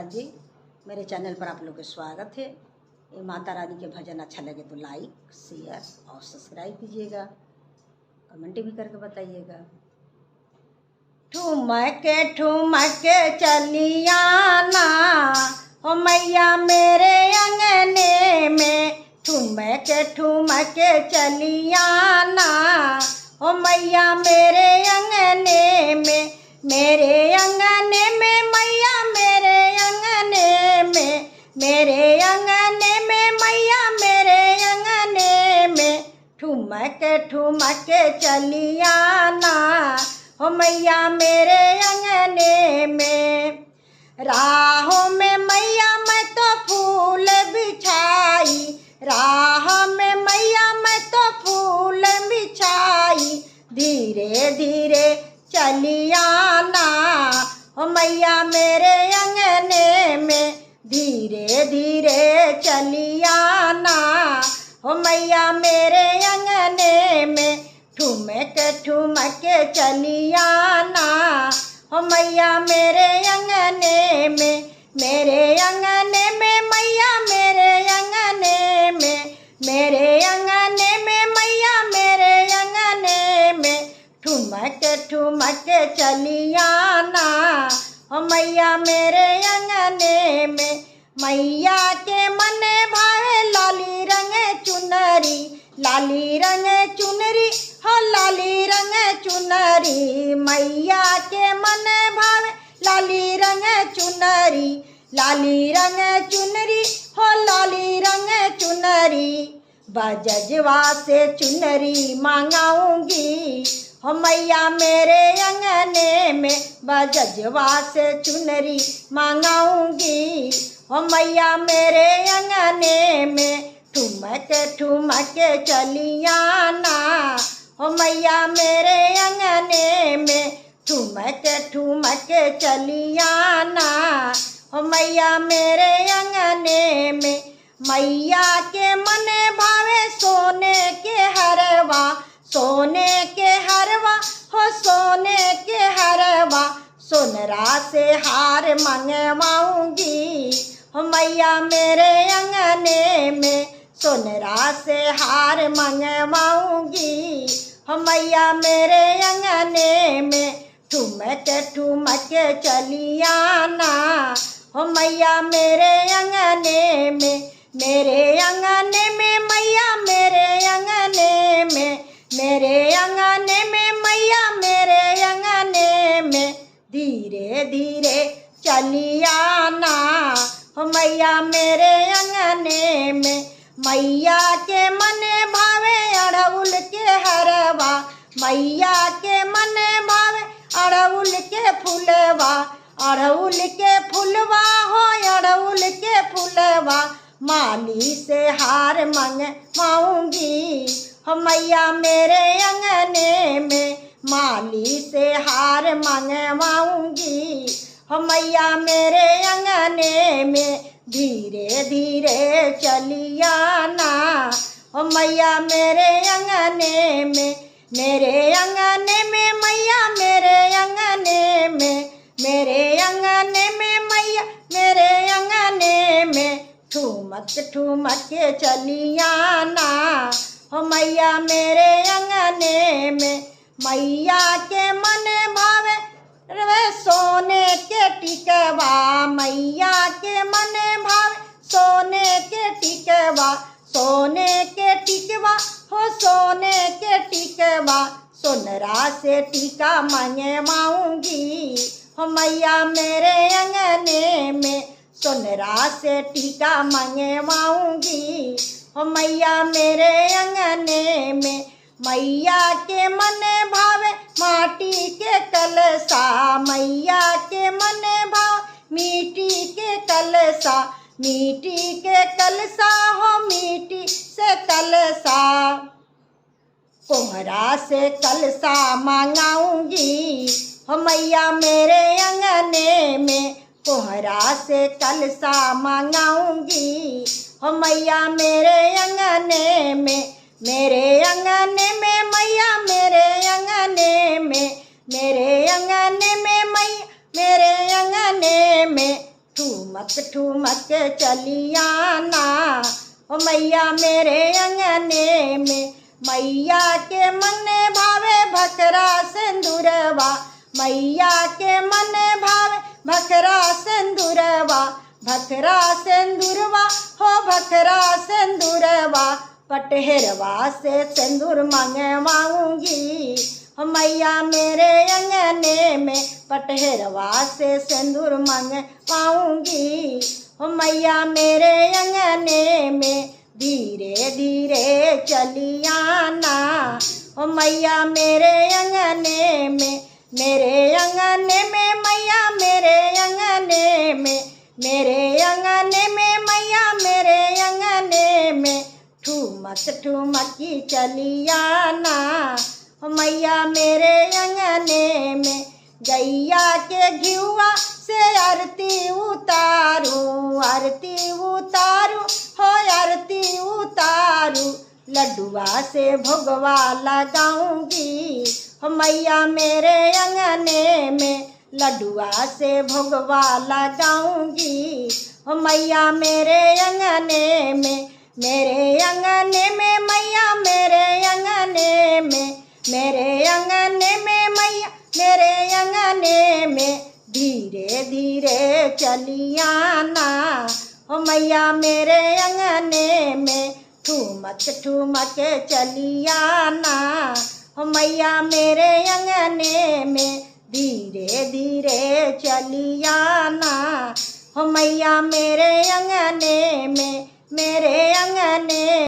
नमस्कार जी। मेरे चैनल पर आप लोग का स्वागत है। ये माता रानी के भजन अच्छा लगे तो लाइक शेयर और सब्सक्राइब कीजिएगा, कमेंट भी करके बताइएगा। ठुमके ठुमके चलियाना हो मैया मेरे अंगने में, ठुमके ठुमके चलियाना हो मैया मेरे अंगने में, मेरे अंगने में मैया मेरे अंगने में, मेरे अंगने में मैया मेरे अंगने में, ठुमके ठुमके चलियाना हो मैया मेरे अंगने में। राहों में मैया मैं तो फूल बिछाई, राह में मैया मैं तो फूल बिछाई, धीरे धीरे चलियाना हो मैया मेरे अंगने में, धीरे धीरे चलियाना हो मैया मेरे अंगने में, ठुमके ठुमके चलियाना हो मैया मेरे अंगने में, मेरे अंगने में मैया मेरे अंगने में, मेरे अंगने में मैया मेरे अंगने में, ठुमके ठुमके चलियाना हो मैया मेरे अंगने में। मैया के मने भावे लाली रंग चुनरी, लाली रंग चुनरी हो लाली रंग चुनरी, मैया के मन भावे लाली रंग चुनरी, लाली रंग चुनरी हो लाली रंग चुनरी, बजजवा से चुनरी मांगाऊंगी हो मैया मेरे अंगने में, बजजवा से चुनरी मांगाऊंगी हो मैया मेरे अंगने में, ठुमके ठुमके चलियाना हो मैया मेरे अंगने में, ठुमके ठुमके चलियाना हो मैया मेरे अंगने में। मैया के मने भावे सोने के हरवा, सोने के हरवा हो सोने के हरवा, सोनरा से हार मंगवाऊंगी हो मैया मेरे अंगने में, सोनरा से हार मंगवाऊंगी हो मैया मेरे अंगने में, ठुमके ठुमके चलियाना हो मैया मेरे अंगने में, मेरे अंगने में मैया मेरे अंगने में, मेरे अंगने में मैया मेरे अंगने में, धीरे धीरे चलियाना हो मैया मेरे अंगने में। मैया के मने भावे अड़उल के हरवा, मैया के मने भावे अड़उल के फुलवा, अड़उल के फुलवा हो अड़उल के फुलवा, माली से हार मंगवाऊंगी हो मैया मेरे अंगने में, माली से हार मंगवाऊंगी हो मैया मेरे अंगने में, धीरे धीरे चलियाना हो मैया मेरे अंगने में, मेरे अंगने में मैया मेरे अंगने में, मेरे अंगने में मैया मेरे अंगने में, ठुमक ठुमके चलियाना हो मैया मेरे अंगने में। मैया के मने भावे सोने के टिकवा, मैया के मने भावे सोने के टिकवा, सोने के टिकवा हो सोने के टिकवा, सोनरा से टीका मंगवाऊंगी हो मैया मेरे अंगने में, सोनरा से टीका मंगवाऊंगी हो मैया मेरे अंगने में। मैया के मने भावे माटी के कलसा, मैया के मने भाव मिट्टी के कलसा, मिट्टी के कलसा हो मिट्टी से कलसा, कोहरा से कलसा मांगाऊंगी हो मैया मेरे अंगने में, कोहरा से कलसा मांगाऊंगी हो मैया मेरे अंगने में, मेरे अंगने में मैया मेरे अंगने में, मेरे अंगने में मैया मेरे अंगने में, ठुमक चली आना ओ मैया मेरे अंगने में। मैया के मन भावे भखरा सिंदूरवा, मैया के मन भावे भखरा सिंदूरवा, भखरा सिंदूरवा हो भखरा सिंदूरवा। पटहेरवा से सिंदूर मंगवाऊंगी हो मैया मेरे अंगने में, पटहेरवा से सिंदूर मंगवाऊंगी हो मैया मेरे अंगने में। धीरे धीरे चली आना ओ मैया मेरे अंगने में, मेरे अंगने में मैया मेरे अंगने में, मेरे अंगने में मैया मेरे अंगने में। ठुमकी चली आना ओ मैया मेरे अंगने में। गैया के घिउआ से आरती उतारू, आरती उतारू हो आरती उतारू। लड्डुआ से भोगवा लगाऊंगी हो मैया मेरे अंगने में, लड्डुआ से भोगवा लगाऊंगी हो मैया मेरे अंगने में। मेरे अंगने में मैया मेरे अंगने में, मेरे अंगने में मैया मेरे अंगने में। धीरे धीरे चली आना ओ मैया मेरे अंगने में। ठुमक चली आना ओ मैया मेरे अंगने में। धीरे धीरे चली आना ओ मैया मेरे अंगने में, मेरे अंगने